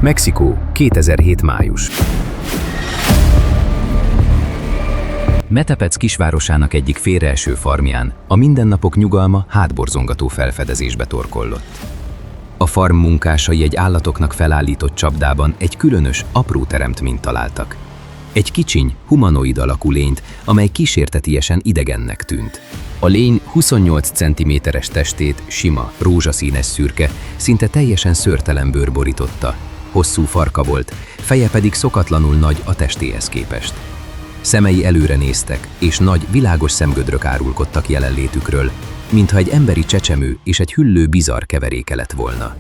Mexikó, 2007. május. Metepec kisvárosának egyik félreeső farmján a mindennapok nyugalma hátborzongató felfedezésbe torkollott. A farm munkásai egy állatoknak felállított csapdában egy különös, apró teremtményt találtak. Egy kicsiny, humanoid alakú lényt, amely kísértetiesen idegennek tűnt. A lény 28 cm-es testét sima, rózsaszínes szürke, szinte teljesen szőrtelen bőr borította. Hosszú farka volt, feje pedig szokatlanul nagy a testéhez képest. Szemei előre néztek, és nagy, világos szemgödrök árulkodtak jelenlétükről, mintha egy emberi csecsemő és egy hüllő bizarr keveréke lett volna.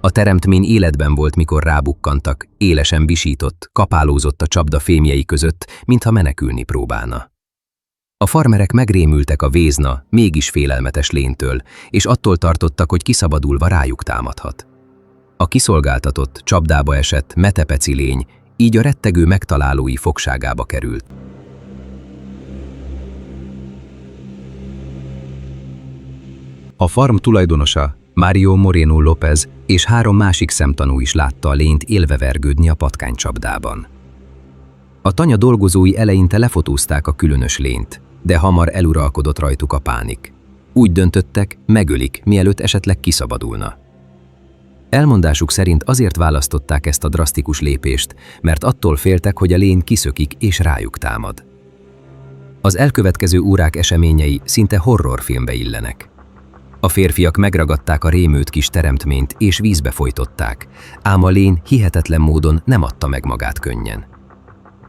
A teremtmény életben volt, mikor rábukkantak, élesen visított, kapálózott a csapda fémjei között, mintha menekülni próbálna. A farmerek megrémültek a vézna, mégis félelmetes lénytől, és attól tartottak, hogy kiszabadulva rájuk támadhat. A kiszolgáltatott, csapdába esett metepeci lény így a rettegő megtalálói fogságába került. A farm tulajdonosa, Mario Moreno López és 3 másik szemtanú is látta a lényt élve vergődni a patkánycsapdában. A tanya dolgozói eleinte lefotózták a különös lényt, de hamar eluralkodott rajtuk a pánik. Úgy döntöttek, megölik, mielőtt esetleg kiszabadulna. Elmondásuk szerint azért választották ezt a drasztikus lépést, mert attól féltek, hogy a lény kiszökik és rájuk támad. Az elkövetkező órák eseményei szinte horrorfilmbe illenek. A férfiak megragadták a rémült kis teremtményt és vízbe folytották, ám a lény hihetetlen módon nem adta meg magát könnyen.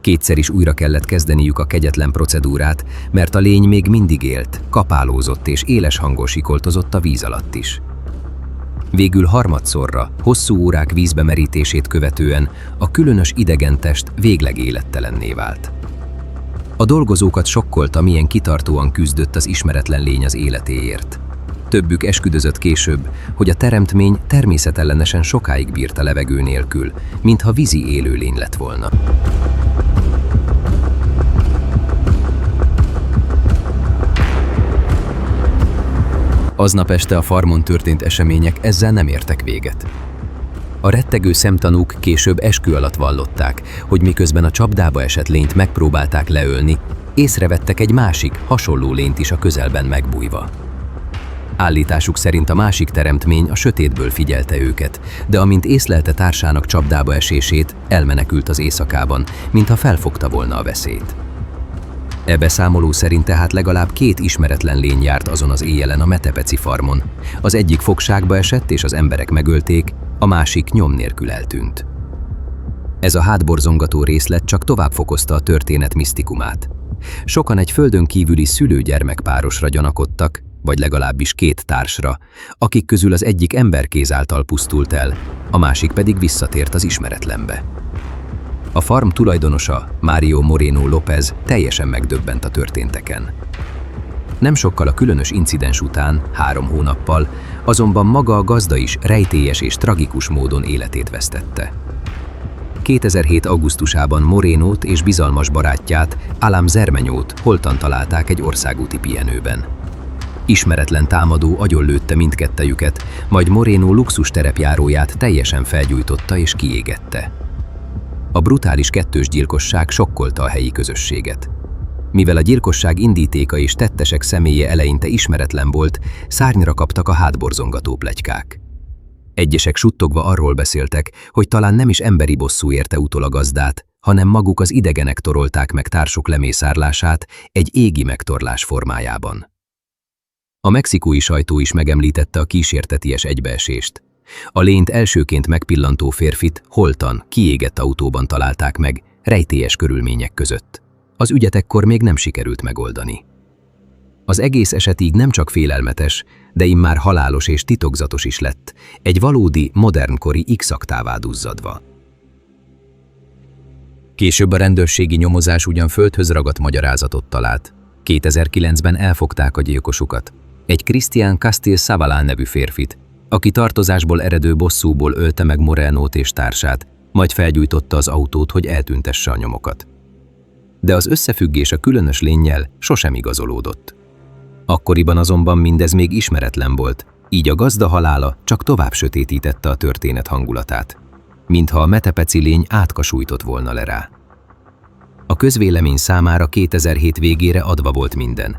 Kétszer is újra kellett kezdeniük a kegyetlen procedúrát, mert a lény még mindig élt, kapálózott és éles hangon sikoltozott a víz alatt is. Végül harmadszorra, hosszú órák vízbe merítését követően a különös idegen test végleg élettelenné vált. A dolgozókat sokkolta, milyen kitartóan küzdött az ismeretlen lény az életéért. Többük esküdözött később, hogy a teremtmény természetellenesen sokáig bírt a levegő nélkül, mintha vízi élőlény lett volna. Aznap este a farmon történt események ezzel nem értek véget. A rettegő szemtanúk később eskü alatt vallották, hogy miközben a csapdába esett lényt megpróbálták leölni, észrevettek egy másik, hasonló lényt is a közelben megbújva. Állításuk szerint a másik teremtmény a sötétből figyelte őket, de amint észlelte társának csapdába esését, elmenekült az éjszakában, mintha felfogta volna a veszélyt. E beszámoló szerint tehát legalább 2 ismeretlen lény járt azon az éjjelen a metepeci farmon. Az egyik fogságba esett és az emberek megölték, a másik nyom nélkül eltűnt. Ez a hátborzongató részlet csak tovább fokozta a történet misztikumát. Sokan egy földön kívüli szülő-gyermek párosra gyanakodtak, vagy legalábbis 2 társra, akik közül az egyik emberkéz által pusztult el, a másik pedig visszatért az ismeretlenbe. A farm tulajdonosa, Mario Moreno López teljesen megdöbbent a történteken. Nem sokkal a különös incidens után, 3 hónappal, azonban maga a gazda is rejtélyes és tragikus módon életét vesztette. 2007. augusztusában Morenót és bizalmas barátját, Alam Zermenyót holtan találták egy országúti pihenőben. Ismeretlen támadó agyonlőtte mindkettejüket, majd Moreno luxus terepjáróját teljesen felgyújtotta és kiégette. A brutális kettős gyilkosság sokkolta a helyi közösséget. Mivel a gyilkosság indítéka és tettesek személye eleinte ismeretlen volt, szárnyra kaptak a hátborzongató pletykák. Egyesek suttogva arról beszéltek, hogy talán nem is emberi bosszú érte utol a gazdát, hanem maguk az idegenek torolták meg társuk lemészárlását egy égi megtorlás formájában. A mexikói sajtó is megemlítette a kísérteties egybeesést. A lényt elsőként megpillantó férfit holtan, kiégett autóban találták meg, rejtélyes körülmények között. Az ügyet ekkor még nem sikerült megoldani. Az egész eset így nem csak félelmetes, de immár halálos és titokzatos is lett, egy valódi, modernkori X-aktává duzzadva. Később a rendőrségi nyomozás ugyan földhöz ragadt magyarázatot talált. 2009-ben elfogták a gyilkosukat, egy Cristian Castil Zavala nevű férfit, aki tartozásból eredő bosszúból ölte meg Morenót és társát, majd felgyújtotta az autót, hogy eltüntesse a nyomokat. De az összefüggés a különös lénnyel sosem igazolódott. Akkoriban azonban mindez még ismeretlen volt, így a gazda halála csak tovább sötétítette a történet hangulatát. mintha a metepeci lény átkasújtott volna le rá. A közvélemény számára 2007 végére adva volt minden.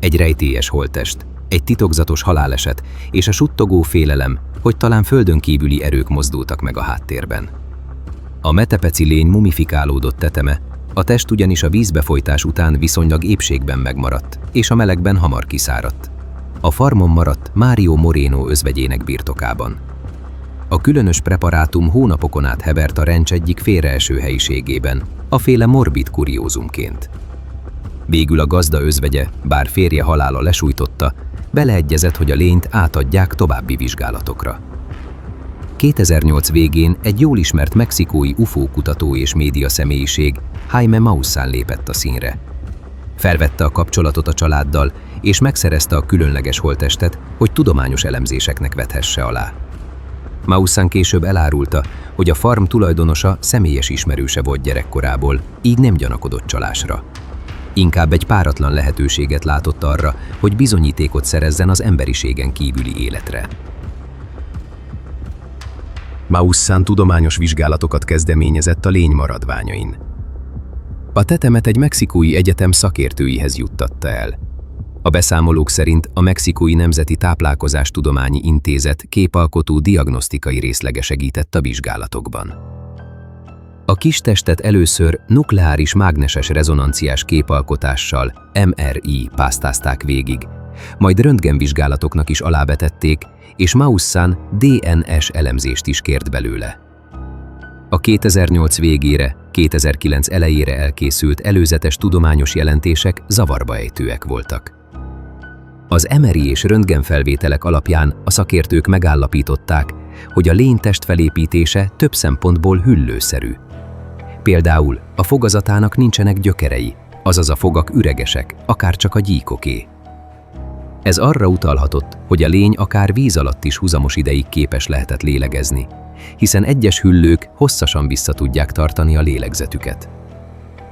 Egy rejtélyes holttest, egy titokzatos haláleset és a suttogó félelem, hogy talán földön kívüli erők mozdultak meg a háttérben. A metepeci lény mumifikálódott teteme, a test ugyanis a vízbefolytás után viszonylag épségben megmaradt, és a melegben hamar kiszáradt. A farmon maradt Mário Moreno özvegyének birtokában. A különös preparátum hónapokon át hevert a ranch egyik félreeső helyiségében, a féle morbid kuriózumként. Végül a gazda özvegye, bár férje halála lesújtotta, beleegyezett, hogy a lényt átadják további vizsgálatokra. 2008 végén egy jól ismert mexikói UFO kutató és média személyiség, Jaime Maussan lépett a színre. Felvette a kapcsolatot a családdal, és megszerezte a különleges holttestet, hogy tudományos elemzéseknek vethesse alá. Maussan később elárulta, hogy a farm tulajdonosa személyes ismerőse volt gyerekkorából, így nem gyanakodott csalásra. Inkább egy páratlan lehetőséget látott arra, hogy bizonyítékot szerezzen az emberiségen kívüli életre. Maussan tudományos vizsgálatokat kezdeményezett a lény maradványain. A tetemet egy mexikói egyetem szakértőihez juttatta el. A beszámolók szerint a Mexikói Nemzeti Táplálkozástudományi Intézet képalkotó diagnosztikai részlege segített a vizsgálatokban. A kis testet először nukleáris mágneses rezonanciás képalkotással, MRI pásztázták végig, majd röntgenvizsgálatoknak is alávetették, és Maussan DNS elemzést is kért belőle. A 2008 végére, 2009 elejére elkészült előzetes tudományos jelentések zavarba ejtőek voltak. Az MRI és röntgenfelvételek alapján a szakértők megállapították, hogy a lény testfelépítése több szempontból hüllőszerű. Például a fogazatának nincsenek gyökerei, azaz a fogak üregesek, akár csak a gyíkoké. Ez arra utalhatott, hogy a lény akár víz alatt is húzamos ideig képes lehetett lélegezni, hiszen egyes hüllők hosszasan vissza tudják tartani a lélegzetüket.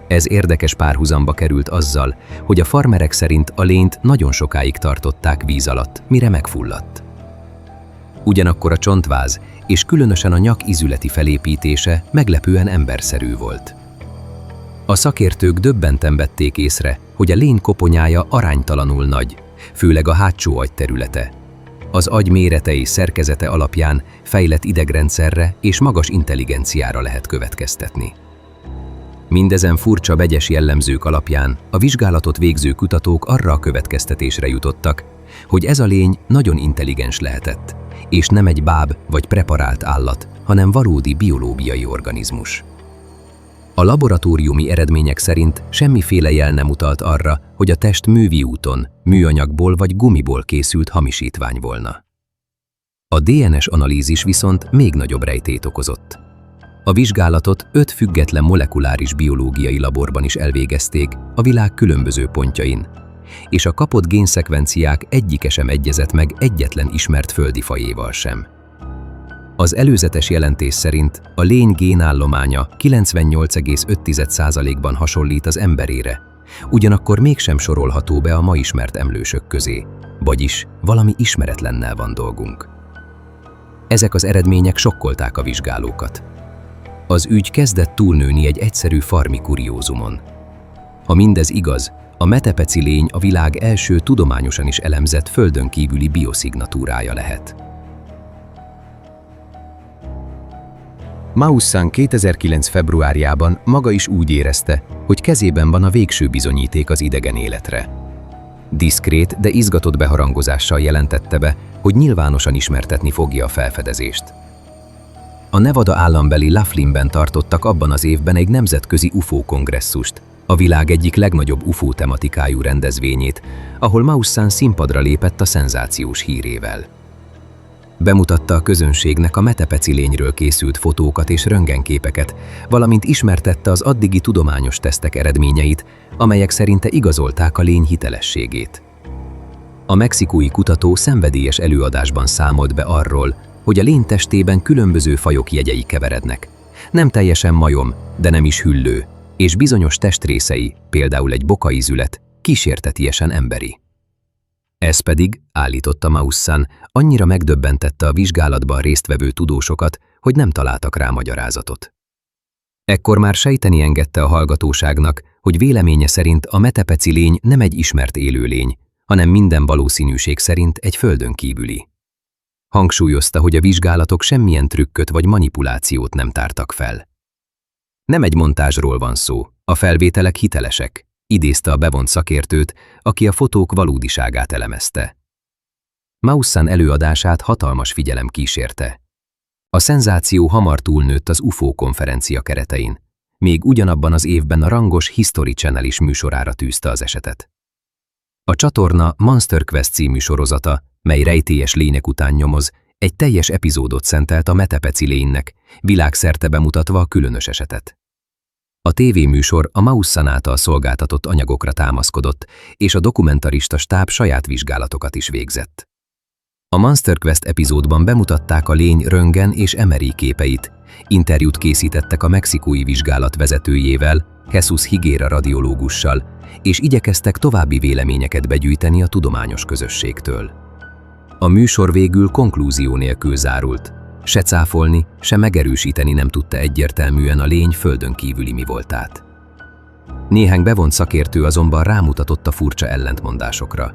Ez érdekes párhuzamba került azzal, hogy a farmerek szerint a lényt nagyon sokáig tartották víz alatt, mire megfulladt. Ugyanakkor a csontváz és különösen a nyak izületi felépítése meglepően emberszerű volt. A szakértők döbbenten vették észre, hogy a lény koponyája aránytalanul nagy, főleg a hátsó agyterülete. Az agy mérete és szerkezete alapján fejlett idegrendszerre és magas intelligenciára lehet következtetni. Mindezen furcsa vegyes jellemzők alapján a vizsgálatot végző kutatók arra a következtetésre jutottak, hogy ez a lény nagyon intelligens lehetett, és nem egy báb vagy preparált állat, hanem valódi biológiai organizmus. A laboratóriumi eredmények szerint semmiféle jel nem utalt arra, hogy a test művi úton, műanyagból vagy gumiból készült hamisítvány volna. A DNS analízis viszont még nagyobb rejtét okozott. A vizsgálatot 5 független molekuláris biológiai laborban is elvégezték a világ különböző pontjain, és a kapott génszekvenciák egyike sem egyezett meg egyetlen ismert földi fajéval sem. Az előzetes jelentés szerint a lény génállománya 98,5%-ban hasonlít az emberére, ugyanakkor mégsem sorolható be a ma ismert emlősök közé, vagyis valami ismeretlennel van dolgunk. Ezek az eredmények sokkolták a vizsgálókat. Az ügy kezdett túlnőni egy egyszerű farmi kuriózumon. Ha mindez igaz, a metepeci lény a világ első tudományosan is elemzett földön kívüli bioszignatúrája lehet. Maussan 2009. februárjában maga is úgy érezte, hogy kezében van a végső bizonyíték az idegen életre. Diszkrét, de izgatott beharangozással jelentette be, hogy nyilvánosan ismertetni fogja a felfedezést. A Nevada állambeli Laughlinben tartottak abban az évben egy nemzetközi UFO kongresszust, a világ egyik legnagyobb UFO tematikájú rendezvényét, ahol Maussan színpadra lépett a szenzációs hírével. Bemutatta a közönségnek a metepeci lényről készült fotókat és röntgenképeket, valamint ismertette az addigi tudományos tesztek eredményeit, amelyek szerinte igazolták a lény hitelességét. A mexikói kutató szenvedélyes előadásban számolt be arról, hogy a lény testében különböző fajok jegyei keverednek. Nem teljesen majom, de nem is hüllő, és bizonyos testrészei, például egy bokaizület, kísértetiesen emberi. Ez pedig, állította Maussan, annyira megdöbbentette a vizsgálatban résztvevő tudósokat, hogy nem találtak rá magyarázatot. Ekkor már sejteni engedte a hallgatóságnak, hogy véleménye szerint a Metepeci lény nem egy ismert élőlény, hanem minden valószínűség szerint egy földön kívüli. Hangsúlyozta, hogy a vizsgálatok semmilyen trükköt vagy manipulációt nem tártak fel. Nem egy montázsról van szó, a felvételek hitelesek, idézte a bevont szakértőt, aki a fotók valódiságát elemezte. Maussan előadását hatalmas figyelem kísérte. A szenzáció hamar túlnőtt az UFO konferencia keretein, még ugyanabban az évben a rangos History Channel is műsorára tűzte az esetet. A csatorna Monster Quest című sorozata, mely rejtélyes lények után nyomoz, egy teljes epizódot szentelt a Metepeci lénynek, világszerte bemutatva a különös esetet. A tévéműsor a Maussan által szolgáltatott anyagokra támaszkodott, és a dokumentarista stáb saját vizsgálatokat is végzett. A Monster Quest epizódban bemutatták a lény röntgen és MRI képeit, interjút készítettek a mexikói vizsgálat vezetőjével, Jesus Higuera radiológussal, és igyekeztek további véleményeket begyűjteni a tudományos közösségtől. A műsor végül konklúzió nélkül zárult. Se cáfolni, se megerősíteni nem tudta egyértelműen a lény földön kívüli mi voltát. Néhány bevont szakértő azonban rámutatott a furcsa ellentmondásokra.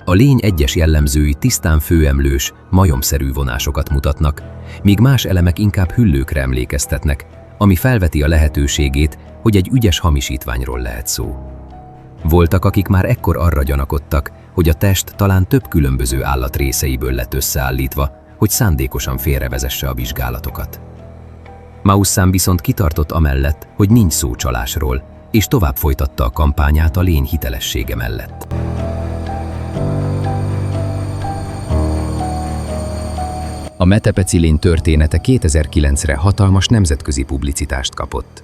A lény egyes jellemzői tisztán főemlős, majomszerű vonásokat mutatnak, míg más elemek inkább hüllőkre emlékeztetnek, ami felveti a lehetőségét, hogy egy ügyes hamisítványról lehet szó. Voltak, akik már ekkor arra gyanakodtak, hogy a test talán több különböző állat részeiből lett összeállítva, hogy szándékosan félrevezesse a vizsgálatokat. Maussan viszont kitartott amellett, hogy nincs szó csalásról, és tovább folytatta a kampányát a lény hitelessége mellett. A Metepeci lény története 2009-re hatalmas nemzetközi publicitást kapott.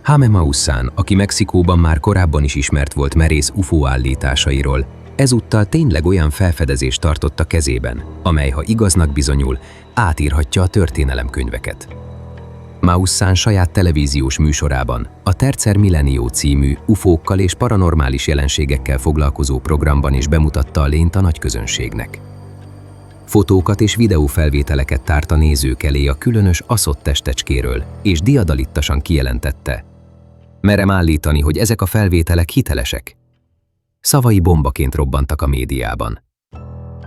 Jaime Maussan, aki Mexikóban már korábban is ismert volt merész UFO állításairól, ezúttal tényleg olyan felfedezést tartott a kezében, amely, ha igaznak bizonyul, átírhatja a történelemkönyveket. Maussan saját televíziós műsorában, a Tercer Millenium című UFO-kkal és paranormális jelenségekkel foglalkozó programban is bemutatta a lényt a nagyközönségnek. Fotókat és videófelvételeket tárt a nézők elé a különös aszott testecskéről, és diadalittasan kijelentette: merem állítani, hogy ezek a felvételek hitelesek. Szavai bombaként robbantak a médiában.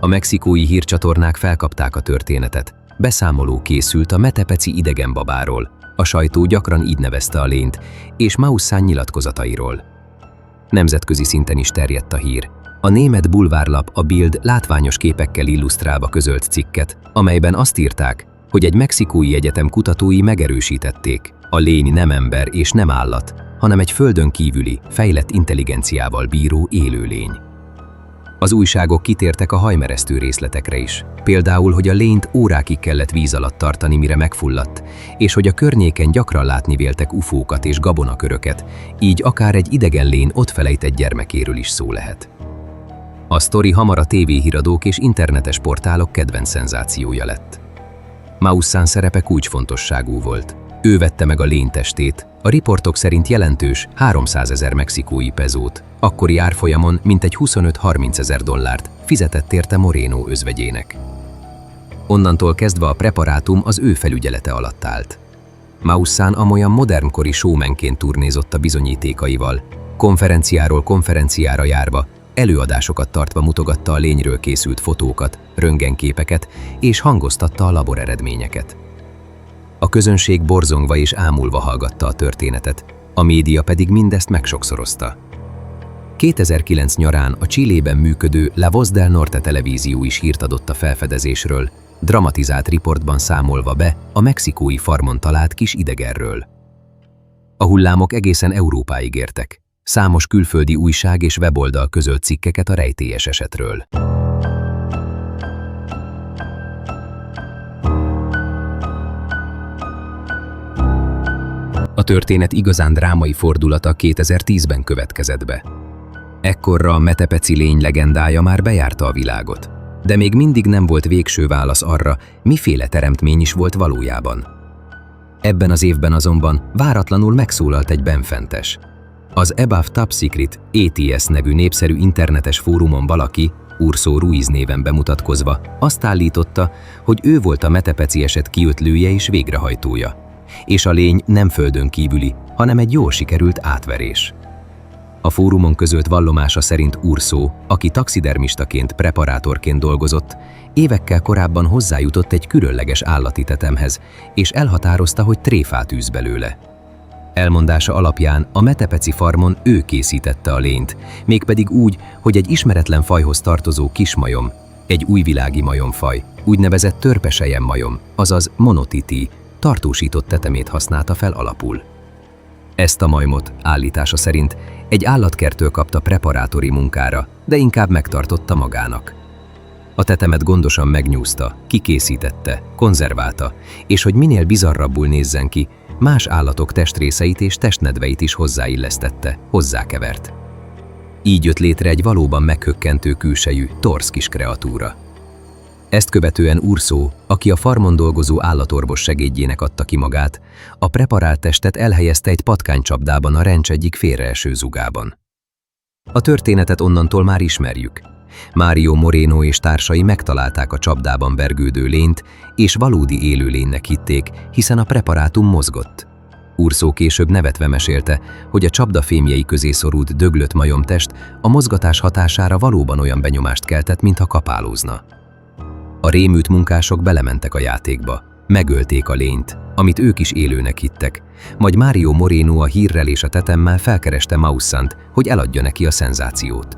A mexikói hírcsatornák felkapták a történetet, beszámoló készült a Metepeci idegenbabáról, a sajtó gyakran így nevezte a lényt, és Maussan nyilatkozatairól. Nemzetközi szinten is terjedt a hír. A német bulvárlap a Bild látványos képekkel illusztrálva közölt cikket, amelyben azt írták, hogy egy mexikói egyetem kutatói megerősítették, a lény nem ember és nem állat, hanem egy földön kívüli, fejlett intelligenciával bíró élőlény. Az újságok kitértek a hajmeresztő részletekre is, például, hogy a lényt órákig kellett víz alatt tartani, mire megfulladt, és hogy a környéken gyakran látni véltek ufókat és gabonaköröket, így akár egy idegen lény ott felejtett gyermekéről is szó lehet. A sztori hamar a tévéhíradók és internetes portálok kedvenc szenzációja lett. Maussan szerepe kulcsfontosságú volt. Ő vette meg a lény testét, a riportok szerint jelentős 300 000 mexikói pezót, akkori árfolyamon mintegy 25-30 000 dollárt fizetett érte Moreno özvegyének. Onnantól kezdve a preparátum az ő felügyelete alatt állt. Maussan amolyan modernkori showmanként turnézott a bizonyítékaival, konferenciáról konferenciára járva, előadásokat tartva mutogatta a lényről készült fotókat, röntgenképeket és hangoztatta a laboreredményeket. A közönség borzongva és ámulva hallgatta a történetet, a média pedig mindezt megsokszorozta. 2009 nyarán a Chilében működő La Voz del Norte televízió is hírt adott a felfedezésről, dramatizált riportban számolva be a mexikói farmon talált kis idegenről. A hullámok egészen Európáig értek. Számos külföldi újság és weboldal közölt cikkeket a rejtélyes esetről. A történet igazán drámai fordulata 2010-ben következett be. Ekkorra a Metepeci lény legendája már bejárta a világot, de még mindig nem volt végső válasz arra, miféle teremtmény is volt valójában. Ebben az évben azonban váratlanul megszólalt egy benfentes. Az Above Top Secret ATS nevű népszerű internetes fórumon valaki, Urso Ruiz néven bemutatkozva azt állította, hogy ő volt a Metepeci eset kiötlője és végrehajtója, és a lény nem földön kívüli, hanem egy jól sikerült átverés. A fórumon közölt vallomása szerint Urso, aki taxidermistaként, preparátorként dolgozott, évekkel korábban hozzájutott egy különleges állati tetemhez, és elhatározta, hogy tréfát űz belőle. Elmondása alapján a Metepeci farmon ő készítette a lényt, mégpedig úgy, hogy egy ismeretlen fajhoz tartozó kismajom, egy újvilági majomfaj, úgynevezett törpesejem majom, azaz monotiti, tartósított tetemét használta fel alapul. Ezt a majmot állítása szerint egy állatkertől kapta preparátori munkára, de inkább megtartotta magának. A tetemet gondosan megnyúzta, kikészítette, konzerválta, és hogy minél bizarrabbul nézzen ki, más állatok testrészeit és testnedveit is hozzáillesztette, hozzákevert. Így jött létre egy valóban meghökkentő külsejű, torz kis kreatúra. Ezt követően Urso, aki a farmon dolgozó állatorvos segédjének adta ki magát, a preparált testet elhelyezte egy patkánycsapdában a ranch egyik félreeső zugában. A történetet onnantól már ismerjük. Mario Moreno és társai megtalálták a csapdában vergődő lényt, és valódi élőlénynek hitték, hiszen a preparátum mozgott. Urso később nevetve mesélte, hogy a csapda fémjei közé szorult döglött majomtest a mozgatás hatására valóban olyan benyomást keltett, mintha kapálózna. A rémült munkások belementek a játékba, megölték a lényt, amit ők is élőnek hittek, majd Mario Moreno a hírrel és a tetemmel felkereste Maussant, hogy eladja neki a szenzációt.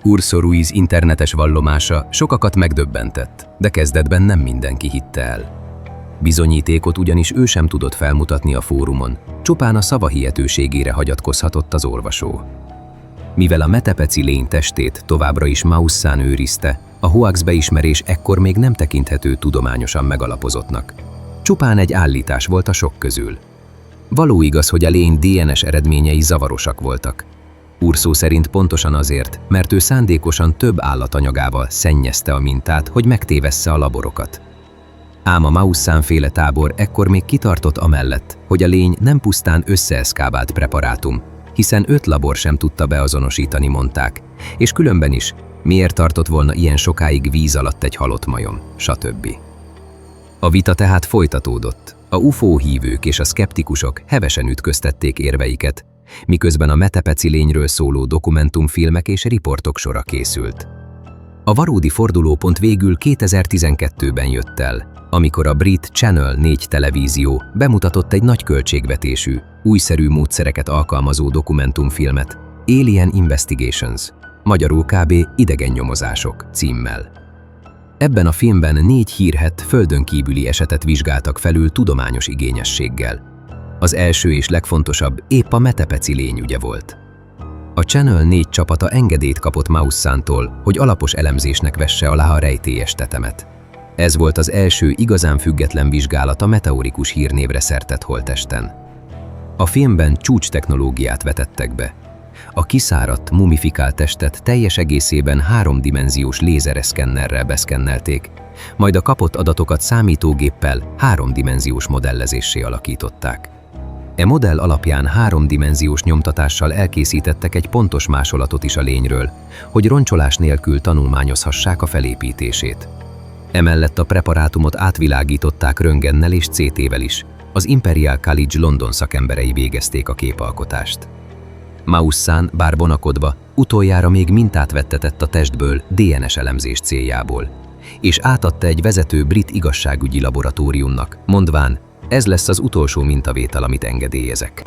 Urso Ruiz internetes vallomása sokakat megdöbbentett, de kezdetben nem mindenki hitte el. Bizonyítékot ugyanis ő sem tudott felmutatni a fórumon, csupán a szava hihetőségére hagyatkozhatott az olvasó. Mivel a Metepeci lény testét továbbra is Maussán őrizte, a hoax beismerés ekkor még nem tekinthető tudományosan megalapozottnak. Csupán egy állítás volt a sok közül. Való igaz, hogy a lény DNS eredményei zavarosak voltak. Urso szerint pontosan azért, mert ő szándékosan több állatanyagával szennyezte a mintát, hogy megtévessze a laborokat. Ám a Maussán-féle tábor ekkor még kitartott amellett, hogy a lény nem pusztán összeeszkábált preparátum, hiszen 5 labor sem tudta beazonosítani, mondták, és különben is, miért tartott volna ilyen sokáig víz alatt egy halott majom, stb. A vita tehát folytatódott. A UFO hívők és a szkeptikusok hevesen ütköztették érveiket, miközben a Metepeci lényről szóló dokumentumfilmek és riportok sora készült. A valódi fordulópont végül 2012-ben jött el, amikor a brit Channel 4 televízió bemutatott egy nagy költségvetésű, újszerű módszereket alkalmazó dokumentumfilmet, Alien Investigations, magyarul kb. Idegennyomozások címmel. Ebben a filmben 4 hírhedt földön kívüli esetet vizsgáltak felül tudományos igényességgel. Az első és legfontosabb épp a Metepeci lény ügye volt. A Channel 4 csapata engedélyt kapott Maussantól, hogy alapos elemzésnek vesse alá a rejtélyes tetemet. Ez volt az első igazán független vizsgálat a meteorikus hírnévre szertett holttesten. A filmben csúcstechnológiát vetettek be. A kiszáradt, mumifikált testet teljes egészében 3-dimenziós lézereszkennerrel beszkennelték, majd a kapott adatokat számítógéppel 3-dimenziós modellezéssé alakították. E modell alapján 3-dimenziós nyomtatással elkészítettek egy pontos másolatot is a lényről, hogy roncsolás nélkül tanulmányozhassák a felépítését. Emellett a preparátumot átvilágították röntgennel és CT-vel is. Az Imperial College London szakemberei végezték a képalkotást. Maussán, bár vonakodva, utoljára még mintát vettetett a testből DNS elemzés céljából, és átadta egy vezető brit igazságügyi laboratóriumnak, mondván, ez lesz az utolsó mintavétel, amit engedélyezek.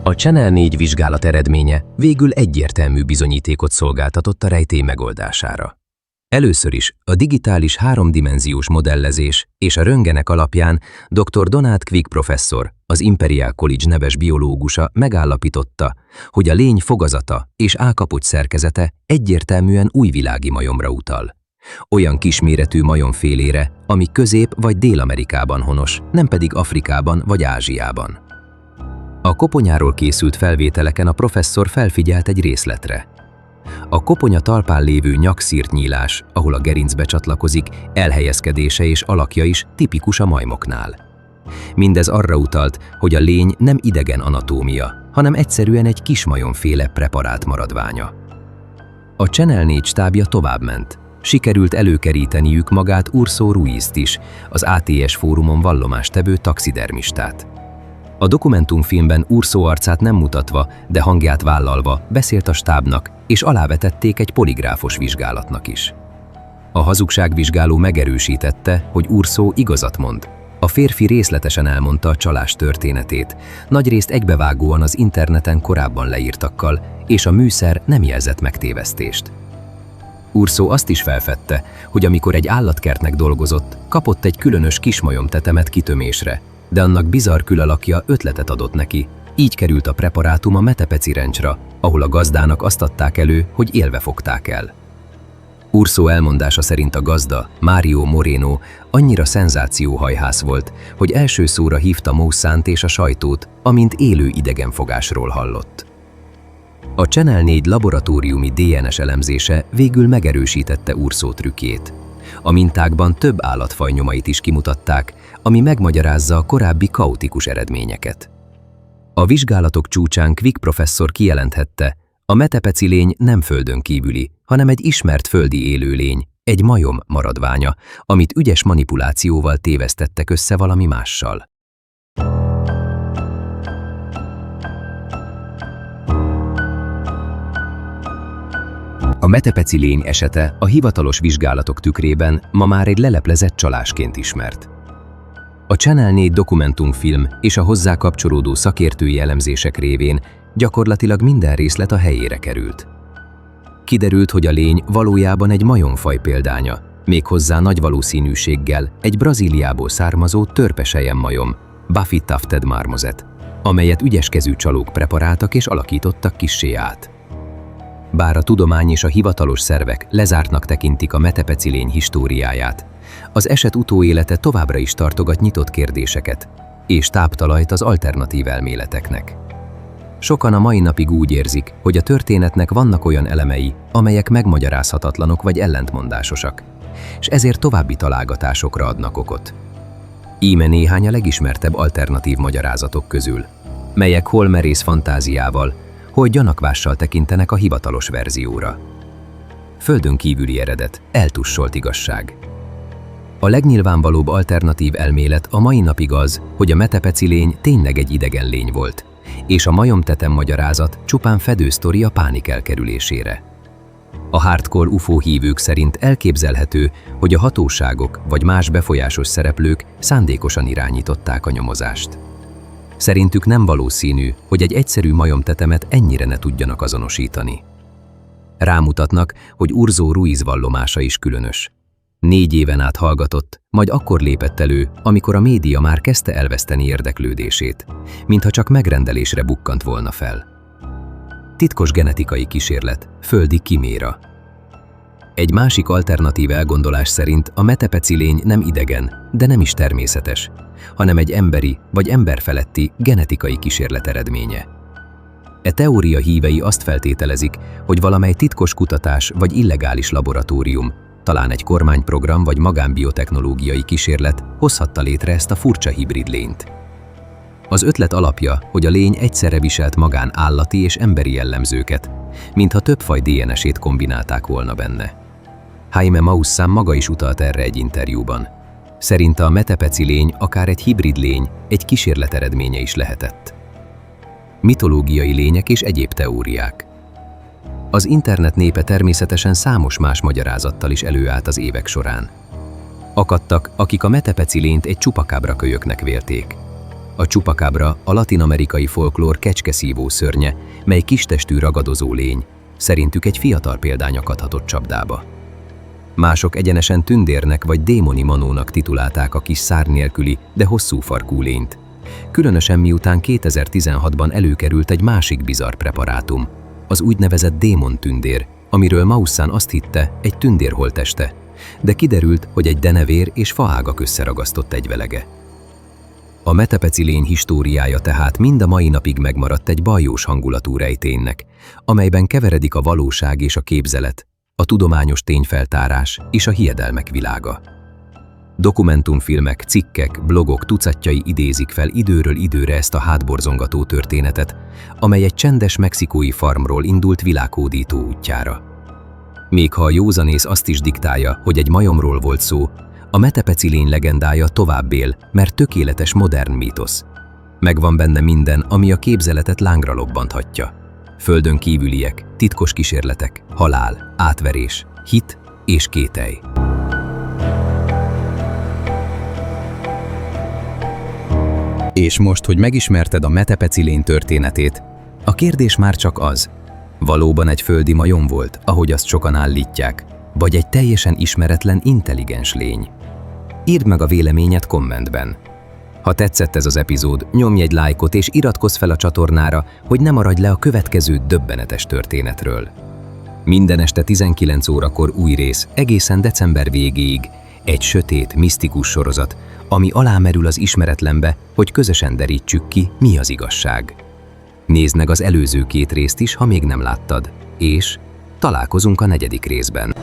A Channel 4 vizsgálat eredménye végül egyértelmű bizonyítékot szolgáltatott a rejtély megoldására. Először is a digitális 3-dimenziós modellezés és a röntgenek alapján dr. Donald Quick professzor, az Imperial College neves biológusa megállapította, hogy a lény fogazata és állkapocs szerkezete egyértelműen újvilági majomra utal. Olyan kisméretű majomfélére, ami Közép- vagy Dél-Amerikában honos, nem pedig Afrikában vagy Ázsiában. A koponyáról készült felvételeken a professzor felfigyelt egy részletre. A koponya talpán lévő nyakszírtnyílás, ahol a gerincbe csatlakozik, elhelyezkedése és alakja is tipikus a majmoknál. Mindez arra utalt, hogy a lény nem idegen anatómia, hanem egyszerűen egy kismajomféle preparát maradványa. A Channel 4 stábja továbbment. Sikerült előkeríteniük magát Urso Ruizt is, az ATS fórumon vallomástevő taxidermistát. A dokumentumfilmben Urso arcát nem mutatva, de hangját vállalva beszélt a stábnak, és alávetették egy poligráfos vizsgálatnak is. A hazugságvizsgáló megerősítette, hogy Urso igazat mond. A férfi részletesen elmondta a csalás történetét, nagyrészt egybevágóan az interneten korábban leírtakkal, és a műszer nem jelzett megtévesztést. Urso azt is felfedte, hogy amikor egy állatkertnek dolgozott, kapott egy különös kismajomtetemet kitömésre, de annak bizarr külalakja ötletet adott neki. Így került a preparátum a Metepeci ranchra, ahol a gazdának azt adták elő, hogy élve fogták el. Urso elmondása szerint a gazda, Mario Moreno, annyira szenzációhajhász volt, hogy első szóra hívta Moussant és a sajtót, amint élő idegenfogásról hallott. A Channel 4 laboratóriumi DNS elemzése végül megerősítette Urso trükkjét. A mintákban több állatfaj nyomait is kimutatták, ami megmagyarázza a korábbi kaotikus eredményeket. A vizsgálatok csúcsán Quick professzor kijelenthette, a metepeci lény nem földön kívüli, hanem egy ismert földi élőlény, egy majom maradványa, amit ügyes manipulációval tévesztettek össze valami mással. A metepeci lény esete a hivatalos vizsgálatok tükrében ma már egy leleplezett csalásként ismert. A Channel 4 dokumentumfilm és a hozzá kapcsolódó szakértői elemzések révén gyakorlatilag minden részlet a helyére került. Kiderült, hogy a lény valójában egy majomfaj példánya, méghozzá nagy valószínűséggel egy Brazíliából származó törpeselyem majom, Buffy Tufted Marmoset, amelyet ügyeskezű csalók preparáltak és alakítottak kissé át. Bár a tudomány és a hivatalos szervek lezártnak tekintik a metepeci lény históriáját, az eset utóélete továbbra is tartogat nyitott kérdéseket, és táptalajt az alternatív elméleteknek. Sokan a mai napig úgy érzik, hogy a történetnek vannak olyan elemei, amelyek megmagyarázhatatlanok vagy ellentmondásosak, és ezért további találgatásokra adnak okot. Íme néhány a legismertebb alternatív magyarázatok közül, melyek hol merész fantáziával, hol gyanakvással tekintenek a hivatalos verzióra. Földön kívüli eredet, eltussolt igazság. A legnyilvánvalóbb alternatív elmélet a mai napig az, hogy a metepeci lény tényleg egy idegen lény volt, és a majomtetem magyarázat csupán fedősztori a pánik elkerülésére. A hardcore UFO hívők szerint elképzelhető, hogy a hatóságok vagy más befolyásos szereplők szándékosan irányították a nyomozást. Szerintük nem valószínű, hogy egy egyszerű majomtetemet ennyire ne tudjanak azonosítani. Rámutatnak, hogy Urso Ruiz vallomása is különös. 4 éven át hallgatott, majd akkor lépett elő, amikor a média már kezdte elveszteni érdeklődését, mintha csak megrendelésre bukkant volna fel. Titkos genetikai kísérlet, földi kiméra. Egy másik alternatív elgondolás szerint a metepeci lény nem idegen, de nem is természetes, hanem egy emberi vagy emberfeletti genetikai kísérlet eredménye. E teória hívei azt feltételezik, hogy valamely titkos kutatás vagy illegális laboratórium, talán egy kormányprogram vagy magánbiotechnológiai kísérlet hozhatta létre ezt a furcsa hibrid lényt. Az ötlet alapja, hogy a lény egyszerre viselt magán állati és emberi jellemzőket, mintha több faj DNS-ét kombinálták volna benne. Jaime Maussan maga is utalt erre egy interjúban. Szerinte a metepeci lény akár egy hibrid lény, egy kísérlet eredménye is lehetett. Mitológiai lények és egyéb teóriák. Az internet népe természetesen számos más magyarázattal is előállt az évek során. Akadtak, akik a metepeci lényt egy chupacabra kölyöknek vélték. A chupacabra a latin-amerikai folklór kecskeszívó szörnye, mely kistestű ragadozó lény, szerintük egy fiatal példány akadhatott csapdába. Mások egyenesen tündérnek vagy démoni manónak titulálták a kis szárny nélküli, de hosszú farkú lényt. Különösen miután 2016-ban előkerült egy másik bizarr preparátum, az úgynevezett démontündér, amiről Maussan azt hitte, egy tündér holtteste, de kiderült, hogy egy denevér és faágak összeragasztott egyvelege. A A Metepeci lény históriája tehát mind a mai napig megmaradt egy baljós hangulatú rejténynek, amelyben keveredik a valóság és a képzelet, a tudományos tényfeltárás és a hiedelmek világa. Dokumentumfilmek, cikkek, blogok tucatjai idézik fel időről időre ezt a hátborzongató történetet, amely egy csendes mexikói farmról indult világhódító útjára. Még ha a józanész azt is diktálja, hogy egy majomról volt szó, a Metepeci lény legendája tovább él, mert tökéletes modern mítosz. Megvan benne minden, ami a képzeletet lángra lobbanthatja. Földön kívüliek, titkos kísérletek, halál, átverés, hit és kételj. És most, hogy megismerted a Metepeci lény történetét, a kérdés már csak az, valóban egy földi majom volt, ahogy azt sokan állítják, vagy egy teljesen ismeretlen intelligens lény? Írd meg a véleményed kommentben. Ha tetszett ez az epizód, nyomj egy lájkot és iratkozz fel a csatornára, hogy ne maradj le a következő döbbenetes történetről. Minden este 19 órakor új rész, egészen december végéig, egy sötét, misztikus sorozat, ami alámerül az ismeretlenbe, hogy közösen derítsük ki, mi az igazság. Nézd meg az előző 2 részt is, ha még nem láttad, és találkozunk a 4. részben.